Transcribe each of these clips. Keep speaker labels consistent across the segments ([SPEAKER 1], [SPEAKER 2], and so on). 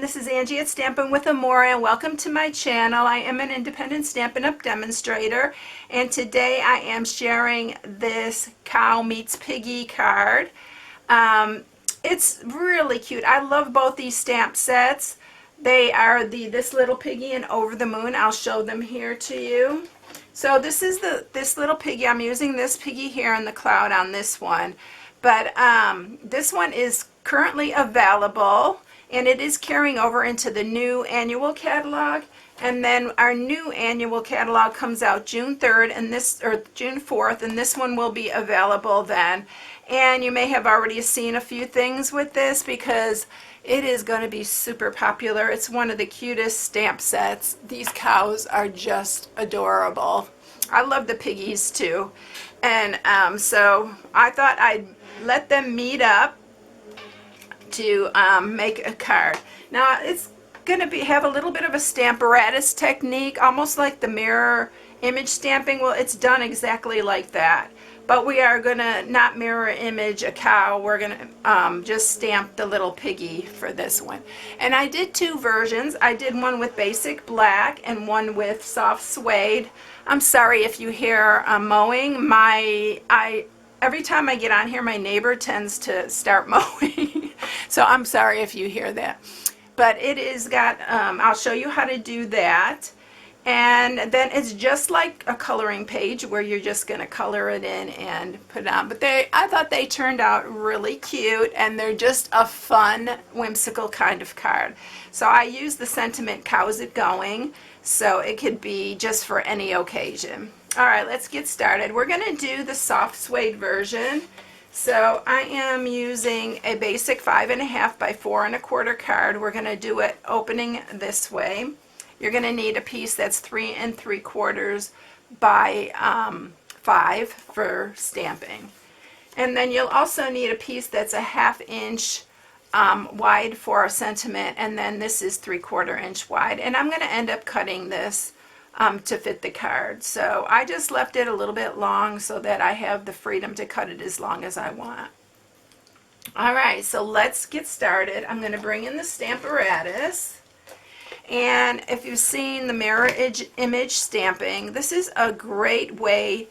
[SPEAKER 1] this is Angie at Stampin' with Amore, and welcome to my channel. I am an independent Stampin' Up! Demonstrator, and today I am sharing this Cow Meets Piggy card. It's really cute. I love both these stamp sets. They are this little piggy and Over the Moon. I'll show them here to you. So this is this little piggy. I'm using this piggy here in the cloud on this one, but this one is currently available. And it is carrying over into the new annual catalog. And then our new annual catalog comes out June 3rd and June 4th, and this one will be available then. And you may have already seen a few things with this because it is going to be super popular. It's one of the cutest stamp sets. These cows are just adorable. I love the piggies too. And so I thought I'd let them meet up to make a card. Now it's going to have a little bit of a stamparatus technique, almost like the mirror image stamping. Well, it's done exactly like that, but we are going to not mirror image a cow. We're going to just stamp the little piggy for this one. And I did two versions. I did one with basic black and one with soft suede. I'm sorry if you hear mowing. Every time I get on here, my neighbor tends to start mowing. So I'm sorry if you hear that. But it is got, I'll show you how to do that. And then it's just like a coloring page where you're just going to color it in and put it on. But I thought they turned out really cute, and they're just a fun, whimsical kind of card. So I use the sentiment, "Cows it going," so it could be just for any occasion. All right, let's get started. We're going to do the soft suede version. So I am using a basic 5.5 by 4 1/4 card. We're going to do it opening this way. You're going to need a piece that's 3 3/4 by 5 for stamping. And then you'll also need a piece that's a 1/2 inch wide for a sentiment, and then this is 3/4 inch wide. And I'm going to end up cutting this to fit the card. So I just left it a little bit long so that I have the freedom to cut it as long as I want. Alright, so let's get started. I'm going to bring in the stamparatus. And if you've seen the mirror image stamping, this is a great way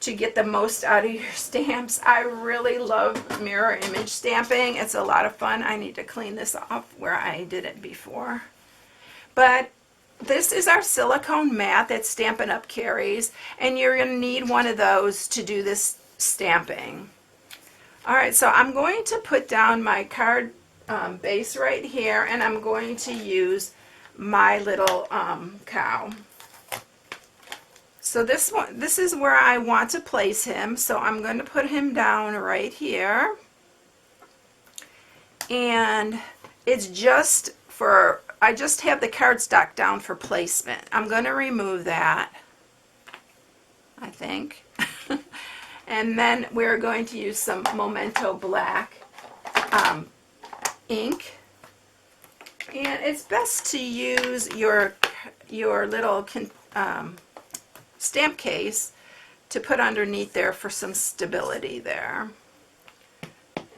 [SPEAKER 1] to get the most out of your stamps. I really love mirror image stamping. It's a lot of fun. I need to clean this off where I did it before. But this is our silicone mat that Stampin' Up! Carries, and you're going to need one of those to do this stamping. Alright, so I'm going to put down my card base right here, and I'm going to use my little cow. So this is where I want to place him, so I'm going to put him down right here. And it's just for, I just have the cardstock down for placement. I'm going to remove that, I think. And then we're going to use some Memento Black ink. And it's best to use your little stamp case to put underneath there for some stability there.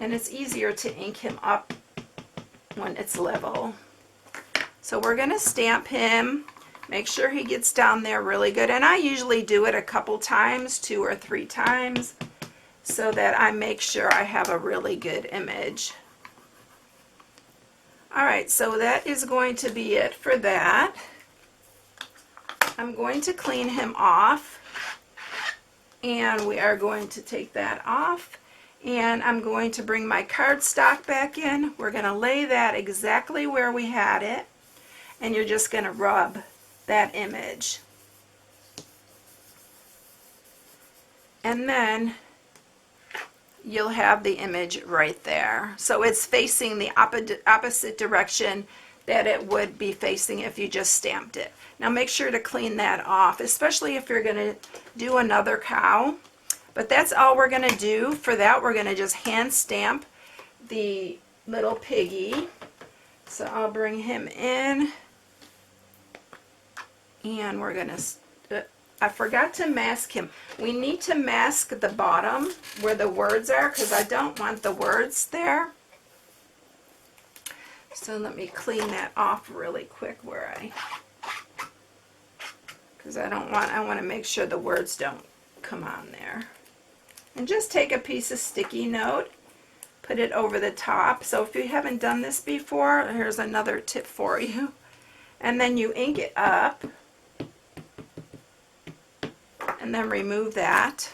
[SPEAKER 1] And it's easier to ink him up when it's level. So we're going to stamp him, make sure he gets down there really good. And I usually do it a couple times, 2 or 3 times, so that I make sure I have a really good image. Alright, so that is going to be it for that. I'm going to clean him off, and we are going to take that off. And I'm going to bring my cardstock back in. We're going to lay that exactly where we had it. And you're just going to rub that image. And then you'll have the image right there. So it's facing the opposite direction that it would be facing if you just stamped it. Now make sure to clean that off, especially if you're going to do another cow. But that's all we're going to do for that. We're going to just hand stamp the little piggy. So I'll bring him in. And we're going to, I forgot to mask him. We need to mask the bottom where the words are because I don't want the words there. So let me clean that off really quick because I want to make sure the words don't come on there. And just take a piece of sticky note, put it over the top. So if you haven't done this before, here's another tip for you. And then you ink it up and then remove that.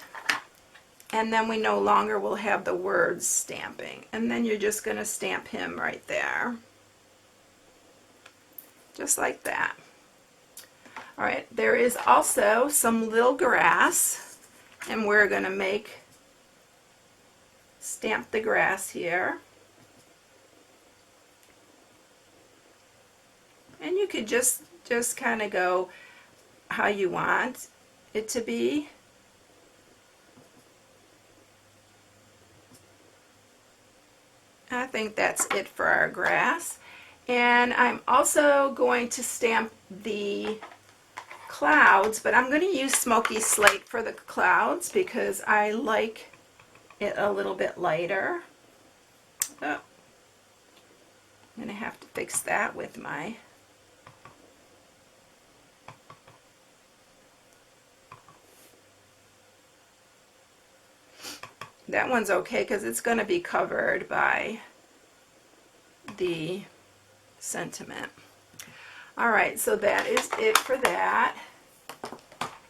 [SPEAKER 1] And then we no longer will have the words stamping. And then you're just going to stamp him right there. Just like that. All right, there is also some little grass, and we're going to stamp the grass here. And you could just kind of go how you want it to be. I think that's it for our grass. And I'm also going to stamp the clouds, but I'm going to use smoky slate for the clouds because I like it a little bit lighter. Oh, I'm going to have to fix that with my... That one's okay because it's going to be covered by the sentiment. Alright, so that is it for that.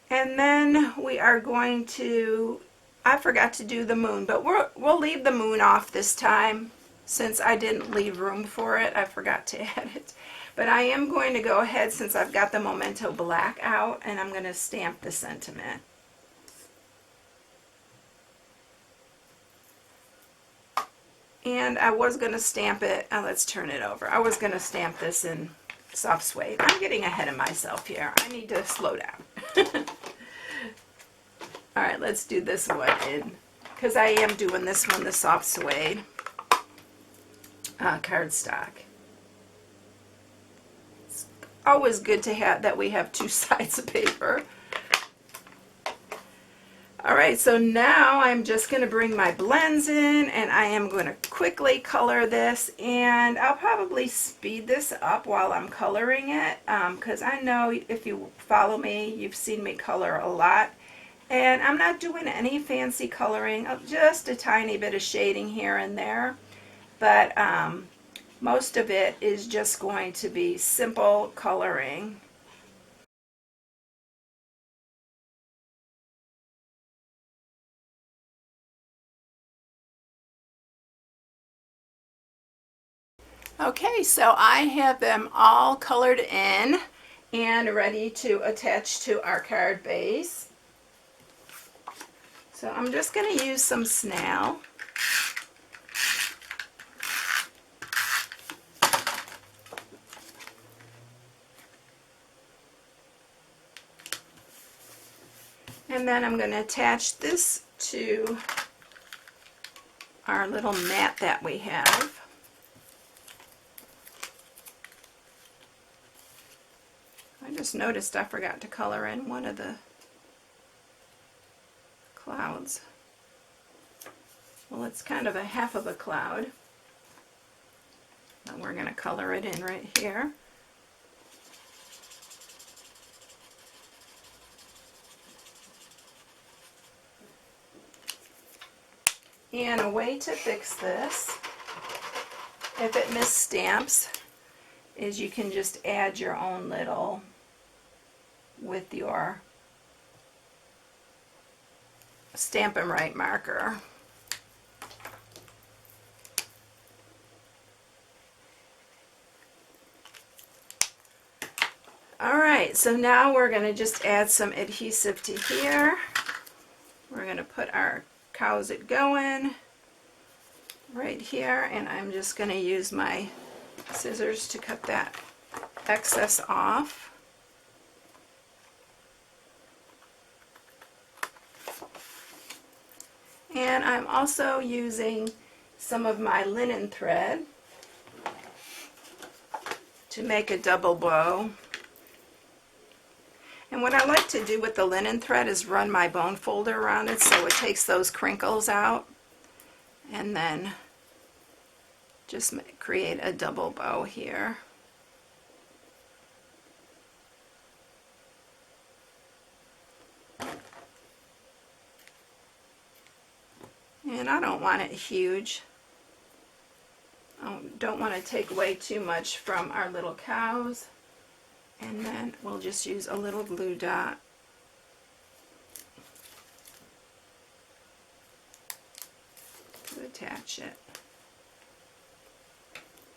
[SPEAKER 1] And then we are going to, I forgot to do the moon, but we'll leave the moon off this time since I didn't leave room for it. I forgot to add it. But I am going to go ahead since I've got the Memento Black out, and I'm going to stamp the sentiment. And I was going to stamp it, let's turn it over. I was going to stamp this in soft suede. I'm getting ahead of myself here. I need to slow down. Alright, let's do this one in, because I am doing this one, the soft suede cardstock. It's always good to have that we have two sides of paper. Alright, so now I'm just going to bring my blends in and I am going to quickly color this, and I'll probably speed this up while I'm coloring it because I know if you follow me, you've seen me color a lot. And I'm not doing any fancy coloring, just a tiny bit of shading here and there. But most of it is just going to be simple coloring. Okay, so I have them all colored in and ready to attach to our card base. So I'm just going to use some snail. And then I'm going to attach this to our little mat that we have. I just noticed I forgot to color in one of the clouds. Well, it's kind of a half of a cloud. And we're going to color it in right here. And a way to fix this, if it misstamps, is you can just add your own little with your Stampin' Right marker. Alright, so now we're going to just add some adhesive to here. We're going to put our How's It Going right here, and I'm just going to use my scissors to cut that excess off. And I'm also using some of my linen thread to make a double bow. And what I like to do with the linen thread is run my bone folder around it so it takes those crinkles out, and then just create a double bow here. And I don't want it huge. I don't want to take away too much from our little cows. And then we'll just use a little glue dot to attach it.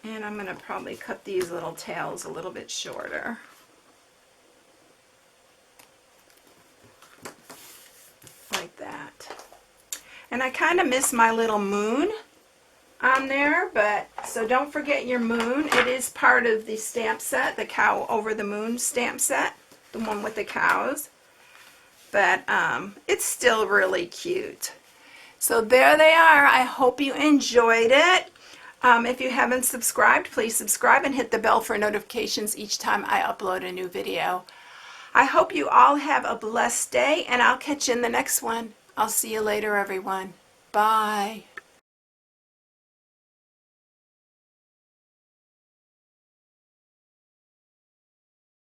[SPEAKER 1] And I'm going to probably cut these little tails a little bit shorter. Like that. And I kind of miss my little moon on there, but so don't forget your moon. It is part of the stamp set, the Cow Over the Moon stamp set, the one with the cows. But it's still really cute. So there they are. I hope you enjoyed it. If you haven't subscribed, please subscribe and hit the bell for notifications each time I upload a new video. I hope you all have a blessed day, and I'll catch you in the next one. I'll see you later, everyone. Bye.